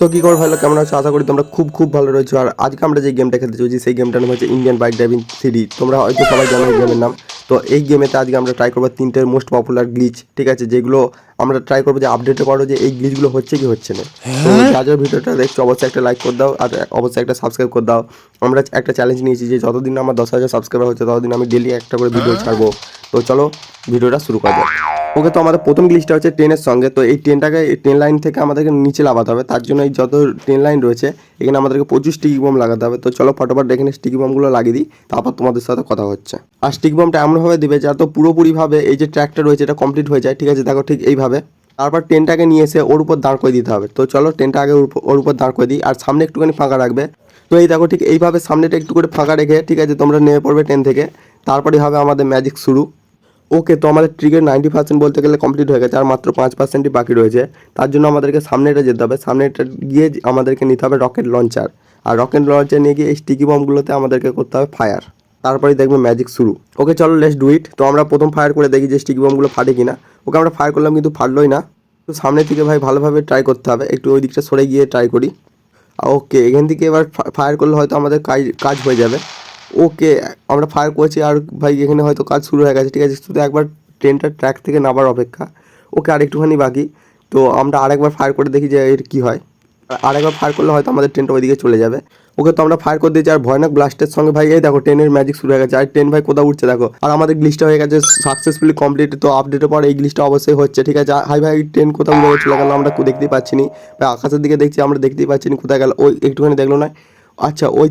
তো কি খবর ভালো, কেমন আছো? আশা করি তোমরা খুব ভালো রয়েছো। আর আজকে আমরা যে গেমটা খেলতে চলেছি সেই গেমটার নাম হচ্ছে ইন্ডিয়ান বাইক ড্রাইভিং 3। তোমরা হয়তো সবাই জানো এই গেমের নাম। তো এই গেমেতে আজকে আমরা ট্রাই করবো 3টের মোস্ট পপুলার গ্লিচ, ঠিক আছে, যেগুলো আমরা ট্রাই করবো যে আপডেটে করো যে এই গ্লিচগুলো হচ্ছে কি হচ্ছে না। তো যার ভিডিওটা দেখছো অবশ্যই একটা লাইক করে দাও আর অবশ্যই একটা সাবস্ক্রাইব করে দাও। আমরা একটা চ্যালেঞ্জ নিয়েছি যে যতদিন আমার 10,000 সাবস্ক্রাইবার হচ্ছে ততদিন আমি ডেলি একটা করে ভিডিও ছাড়বো। তো চলো ভিডিওটা শুরু করা যাক। ওকে, তো আমাদের প্রথম গ্লিচটা হচ্ছে ট্রেনের সঙ্গে। তো এই ট্রেনটাকে ট্রেন লাইন থেকে আমাদেরকে নিচে লাগাতে হবে। তার জন্য এই যত ট্রেন লাইন রয়েছে এখানে আমাদেরকে প্রচুর স্টিকি বম লাগাতে হবে। তো চলো ফটোফট এখানে স্টিকি বমগুলো লাগিয়ে দিই, তারপর তোমাদের সাথে কথা হচ্ছে। আর স্টিক বমটা এমনভাবে দিবে যাতে পুরোপুরিভাবে এই যে ট্র্যাকটা রয়েছে এটা কমপ্লিট হয়ে যায়, ঠিক আছে। দেখো ঠিক এইভাবে। তারপর ট্রেনটাকে নিয়ে এসে ওর উপর দাঁড় করে দিতে হবে। তো চলো ট্রেনটা আগে ওর উপর দাঁড় করে দিই আর সামনে একটুখানি ফাঁকা রাখবে। তো এই দেখো ঠিক এইভাবে সামনেটা একটু করে ফাঁকা রেখে, ঠিক আছে, তোমরা নেমে পড়বে ট্রেন থেকে। তারপরে হবে আমাদের ম্যাজিক শুরু। ওকে, তো আমাদের ট্রিকের 90% বলতে গেলে কমপ্লিট হয়ে গেছে, আর মাত্র 5%ই বাকি রয়েছে। তার জন্য আমাদেরকে সামনেটা যেতে হবে। সামনেটা গিয়ে আমাদেরকে নিতে হবে রকেট লঞ্চার। আর রকেট লঞ্চার নিয়ে গিয়ে এই স্টিকি বমগুলোতে আমাদেরকে করতে হবে ফায়ার। তারপরেই দেখবে ম্যাজিক শুরু। ওকে চলো লেটস ডু ইট। তো আমরা প্রথম ফায়ার করে দেখি যে স্টিকি বমগুলো ফাটে কিনা। ওকে আমরা ফায়ার করলাম কিন্তু ফাটলোই না। তো সামনে থেকে ভাই ভালোভাবে ট্রাই করতে হবে, একটু ওই দিকটা সরে গিয়ে ট্রাই করি। ওকে, এখান থেকে এবার ফায়ার করলে হয়তো আমাদের কাজ হয়ে যাবে। ওকে, আমরা ফায়ার করেছি আর ভাই এখানে হয়তো কাজ শুরু হয়ে গেছে, ঠিক আছে। শুধু একবার ট্রেনটা ট্র্যাক থেকে নামার অপেক্ষা। ওকে, আর একটুখানি বাকি। তো আমরা আরেকবার ফায়ার করে দেখি যে এর কী হয়। আরেকবার ফায়ার করলে হয়তো আমাদের ট্রেনটা ওইদিকে চলে যাবে। ওকে, তো আমরা ফায়ার করে দিয়েছি আর ভয়ানক ব্লাস্টের সঙ্গে ভাই এই দেখো ট্রেনের ম্যাজিক শুরু হয়ে গেছে। আর ট্রেন ভাই কোথাও উঠছে দেখো। আর আমাদের গ্লিচটা হয়ে গেছে সাকসেসফুলি কমপ্লিট। তো আপডেটের পর এই গ্লিচটা অবশ্যই হচ্ছে, ঠিক আছে। হাই ভাই ট্রেন কোথাও উড়ে চলে গেল, আমরা দেখতেই পাচ্ছি নি ভাই। আকাশের দিকে দেখছি, আমরা দেখতেই পাচ্ছি না কোথায় গেল। ওই একটুখানি দেখলো না। আচ্ছা ওই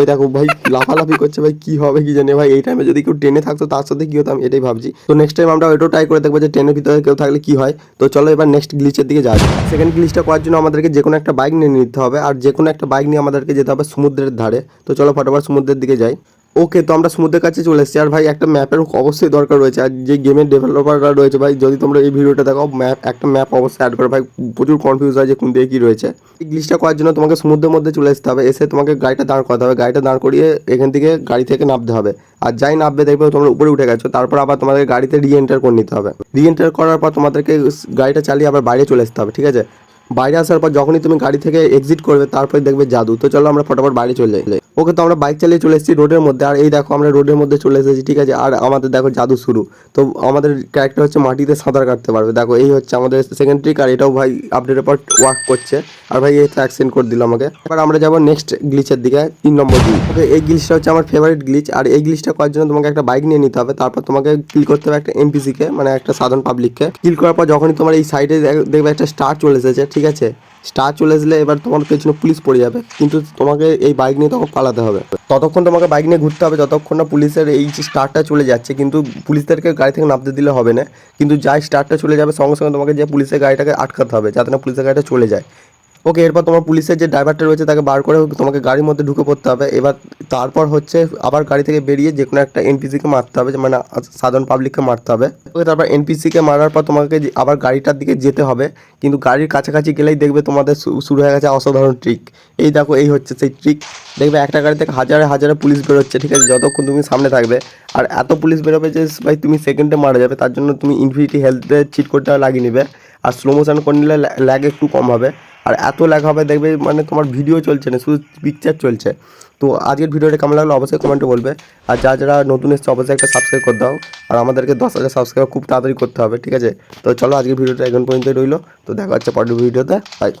দেখো ভাই লাফালাফি করছে ভাই, কি হবে কি জানি ভাই। এই টাইমে যদি কেউ ট্রেনে থাকতো তার সাথে কি হতো আমি এটাই ভাবছি। তো নেক্সট টাইম আমরা ওইটাও ট্রাই করে দেখবো যে ট্রেনের ভিতরে কেউ থাকলে কি হয়। তো চলো এবার নেক্সট গ্লিচের দিকে যাওয়া যায়। সেকেন্ড গ্লিচটা করার জন্য আমাদেরকে যে কোনো একটা বাইক নিয়ে নিতে হবে, আর যে কোনো একটা বাইক নিয়ে আমাদেরকে যেতে হবে সমুদ্রের ধারে। তো চলো ফটোফট সমুদ্রের দিকে যাই। ওকে, তো আমরা সমুদ্রের কাছে চলে এসেছি। আর ভাই একটা ম্যাপের অবশ্যই দরকার রয়েছে। আর যে গেমের ডেভেলপাররা রয়েছে ভাই, যদি তোমরা এই ভিডিওটা দেখো একটা ম্যাপ অবশ্যই অ্যাড করো ভাই। প্রচুর কনফিউজ হয় যে কোন দিকে কী রয়েছে। এই গ্লিচটা করার জন্য তোমাকে সমুদ্রের মধ্যে চলে আসতে হবে। এসে তোমাকে গাড়িটা দাঁড় করাতে হবে। গাড়িটা দাঁড় করিয়ে এখান থেকে গাড়ি থেকে নামতে হবে। আর যাই নামবে দেখবে তোমরা উপরে উঠে গেছো। তারপর আবার তোমাদের গাড়িতে রিএন্টার করে নিতে হবে। রিএন্টার করার পর তোমাদেরকে গাড়িটা চালিয়ে আবার বাইরে চলে আসতে হবে, ঠিক আছে। বাইরে আসার পর যখনই তুমি গাড়ি থেকে এক্সিট করবে তারপরে দেখবে জাদু। তো চলো আমরা ফটাফট বাইরে চলে যাই। ওকে, তো আমরা বাইক চালিয়ে চলে এসেছি রোডের মধ্যে। আর এই দেখো আমরা রোডের মধ্যে চলে এসেছি, ঠিক আছে। আর আমাদের দেখো জাদু শুরু। তো আমাদের ক্যারেক্টার হচ্ছে মাটিতে সাঁতার কাটতে পারবে। দেখো এই হচ্ছে আমাদের সেকেন্ড ট্রিক। আর এটাও ভাই আপডেটের পর ওয়ার্ক করছে। আর ভাই এই ট্র্যাক সেন্ড করে দিল আমাকে। এবার আমরা যাবো নেক্সট গ্লিচের দিকে, 3 নম্বর গ্লিচ। ওকে, এই গ্লিচটা হচ্ছে আমার ফেভারিট গ্লিচ। আর এই গ্লিচটা করার জন্য তোমাকে একটা বাইক নিয়ে নিতে হবে। তারপর তোমাকে কিল করতে হবে একটা এনপিসিকে, মানে একটা সাধারণ পাবলিককে। কিল করার পর যখনই তোমার এই সাইডে দেখবে একটা স্টার চলে এসেছে, ঠিক আছে। স্টার চলে আসলে এবার তোমার পেছনে পুলিশ পড়ে যাবে, কিন্তু তোমাকে এই বাইক নিয়ে তখন পালাতে হবে। ততক্ষণ তোমাকে বাইক নিয়ে ঘুরতে হবে যতক্ষণ না পুলিশের এই যে স্টারটা চলে যাচ্ছে। কিন্তু পুলিশদেরকে গাড়ি থেকে নামতে দিলে হবে না। কিন্তু যাই স্টারটা চলে যাবে সঙ্গে সঙ্গে তোমাকে যে পুলিশের গাড়িটাকে আটকাতে হবে যাতে না পুলিশের গাড়িটা চলে যায়। ওকে, এরপর তোমার পুলিশের যে ড্রাইভারটা রয়েছে তাকে বার করে তোমাকে গাড়ির মধ্যে ঢুকে পড়তে হবে। এবার তারপর হচ্ছে আবার গাড়ি থেকে বেরিয়ে যে কোনো একটা এনপিসিকে মারতে হবে, মানে সাধারণ পাবলিককে মারতে হবে। ওকে, তারপর এনপিসিকে মারার পর তোমাকে আবার গাড়িটার দিকে যেতে হবে। কিন্তু গাড়ির কাছাকাছি গেলেই দেখবে তোমাদের শুরু হয়ে গেছে অসাধারণ ট্রিক। এই দেখো এই হচ্ছে সেই ট্রিক। দেখবে একটা গাড়ি থেকে হাজারে হাজারে পুলিশ বেরোচ্ছে, ঠিক আছে, যতক্ষণ তুমি সামনে থাকবে। আর এত পুলিশ বেরোবে যে ভাই তুমি সেকেন্ডে মারা যাবে। তার জন্য তুমি ইনফিনিটি হেলথে চিট কোডটা লাগিয়ে নেবে। আর স্লো মোশন করে নিলে ল্যাগ একটু কম হবে। আর এত ল্যাগ হবে দেখবে মানে তোমার ভিডিও চলছে না, শুধু পিকচার চলছে। তো আজকের ভিডিওটা কেমন লাগলো অবশ্যই কমেন্টে বলবে। আর যারা নতুন এসছে অবশ্যই একটা সাবস্ক্রাইব করে দাও। আর আমাদেরকে 10,000 সাবস্ক্রাইব খুব তাড়াতাড়ি করতে হবে, ঠিক আছে। তো চলো আজকের ভিডিওটা এখন পর্যন্ত রইলো। তো দেখা হচ্ছে পরের ভিডিওতে, বাই।